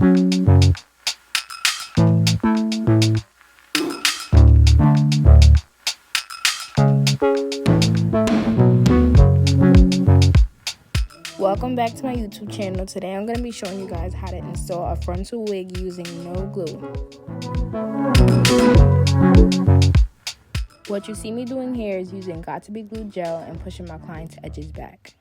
Welcome back to my YouTube channel. Today I'm going to be showing you guys how to install a frontal wig using no glue. What you see me doing here is using Got To Be Glue gel and pushing my client's edges back.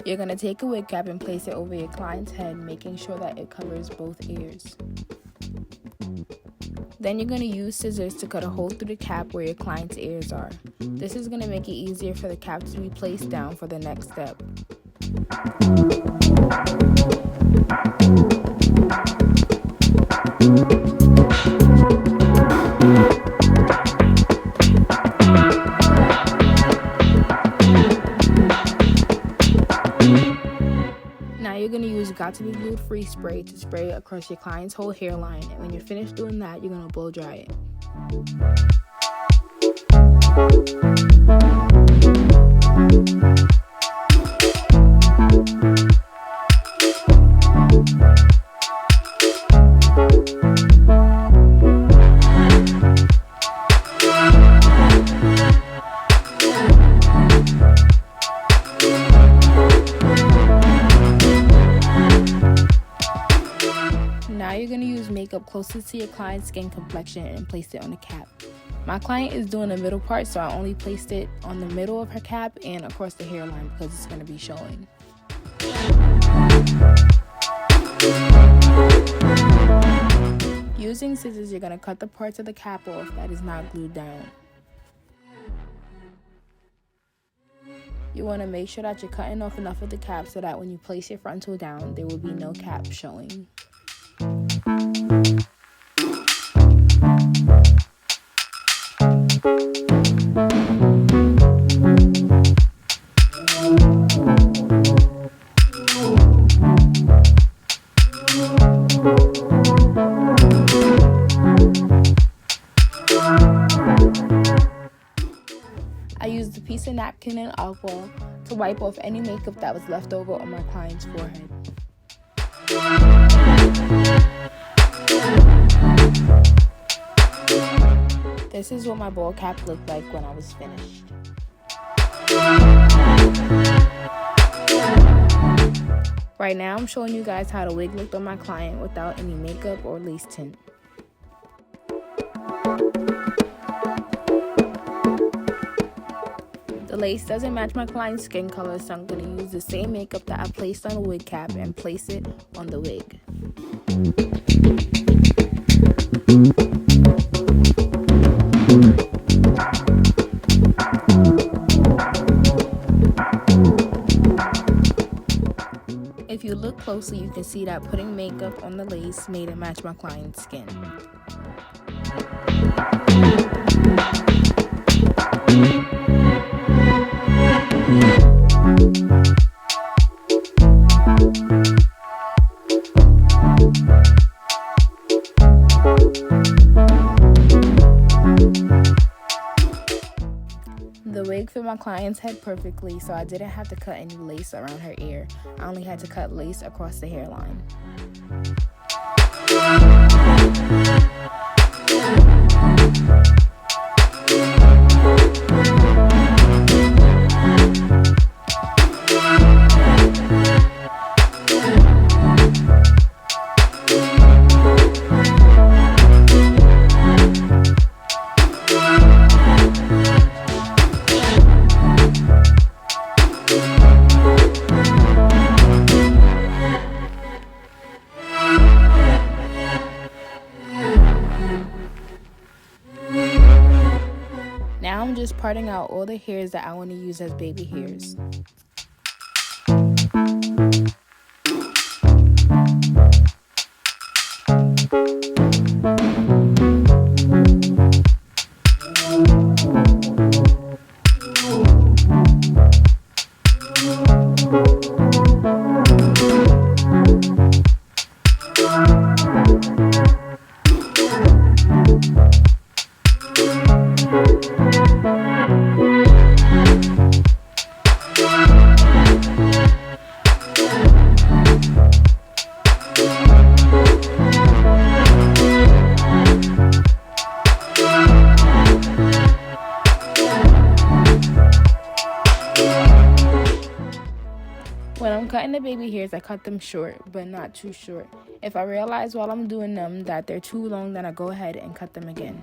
You're going to take a wig cap and place it over your client's head, making sure that it covers both ears. Then you're going to use scissors to cut a hole through the cap where your client's ears are. This is going to make it easier for the cap to be placed down for the next step. You're going to use Got To Be Glued Free Spray to spray across your client's whole hairline, and when you're finished doing that, you're going to blow dry it. Now you're going to use makeup closest to your client's skin complexion and place it on the cap. My client is doing the middle part, so I only placed it on the middle of her cap and across the hairline because it's going to be showing. Using scissors, you're going to cut the parts of the cap off that is not glued down. You want to make sure that you're cutting off enough of the cap so that when you place your frontal down, there will be no cap showing. I used a piece of napkin and alcohol to wipe off any makeup that was left over on my client's forehead. This is what my ball cap looked like when I was finished. Right now I'm showing you guys how the wig looked on my client without any makeup or lace tint. The lace doesn't match my client's skin color, so I'm going to use the same makeup that I placed on the wig cap and place it on the wig. If you look closely, you can see that putting makeup on the lace made it match my client's skin. The wig fit my client's head perfectly, so I didn't have to cut any lace around her ear. I only had to cut lace across the hairline. Now I'm just parting out all the hairs that I want to use as baby hairs. the baby hairs, I cut them short, but not too short. If I realize while I'm doing them that they're too long, then I go ahead and cut them again.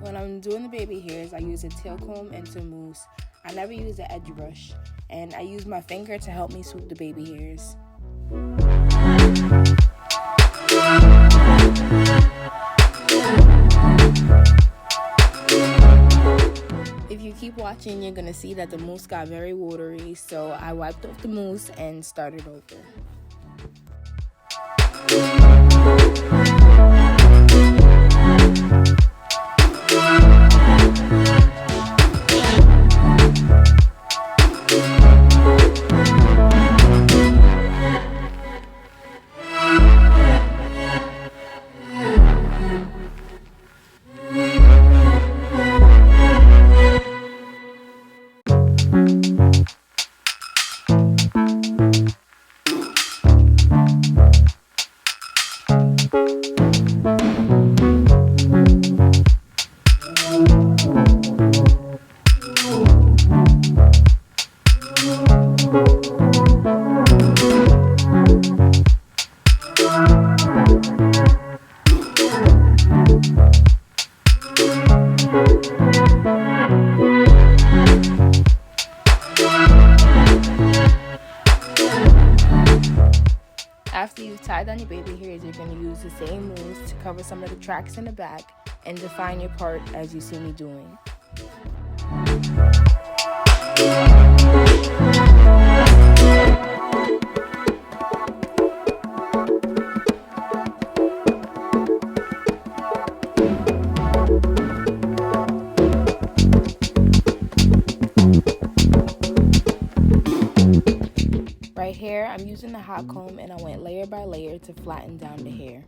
When I'm doing the baby hairs, I use a tail comb and some mousse. I never use an edge brush, and I use my finger to help me swoop the baby hairs. If you keep watching, you're gonna see that the mousse got very watery, so I wiped off the mousse and started over. After you've tied down your baby hairs, you're going to use the same mousse to cover some of the tracks in the back and define your part as you see me doing. Right here, I'm using the hot comb and I went layer by layer to flatten down the hair.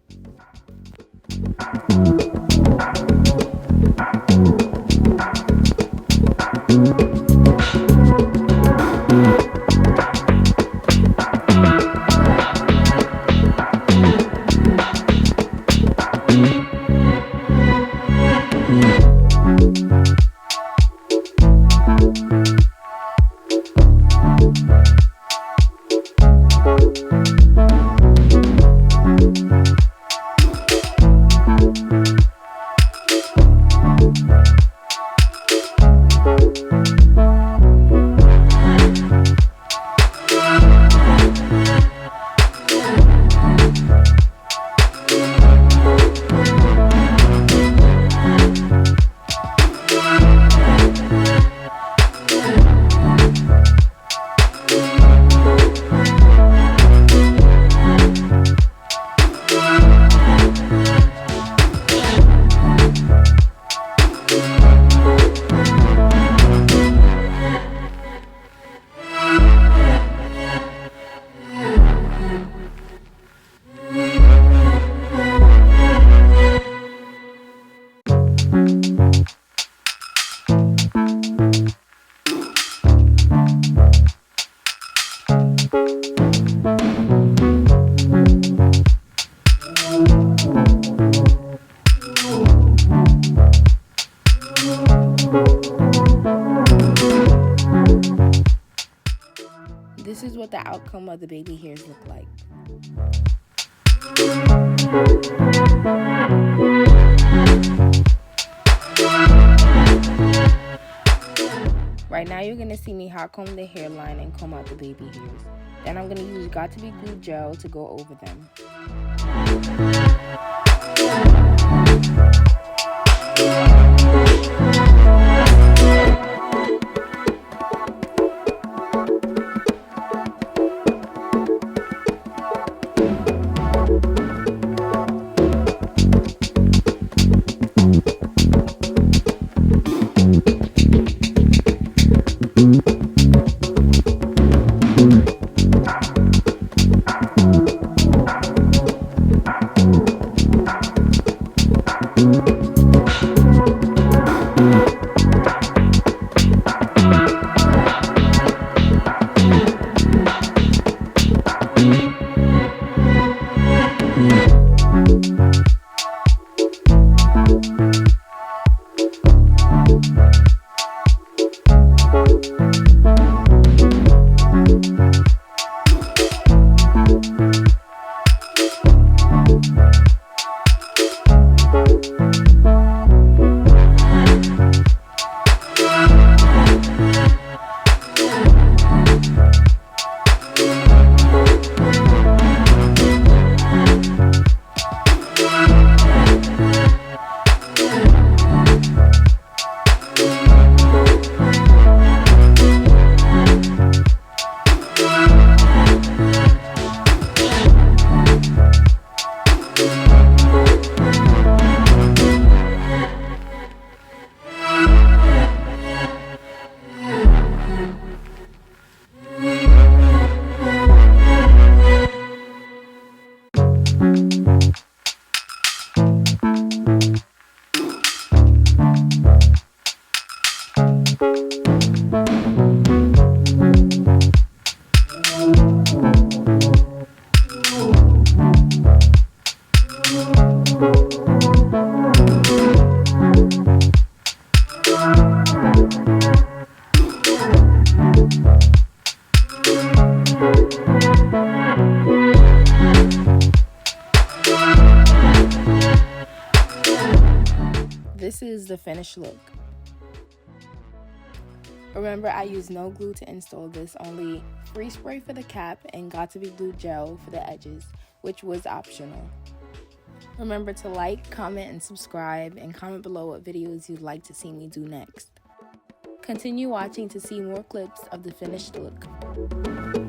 This is what the outcome of the baby hairs look like. Right now you're going to see me hot comb the hairline and comb out the baby hairs. Then I'm going to use Got To Be Glue gel to go over them. This is the finished look. Remember, I used no glue to install this, only free spray for the cap and got to be glue gel for the edges, which was optional. Remember to like, comment, and subscribe, and comment below what videos you'd like to see me do next. Continue watching to see more clips of the finished look.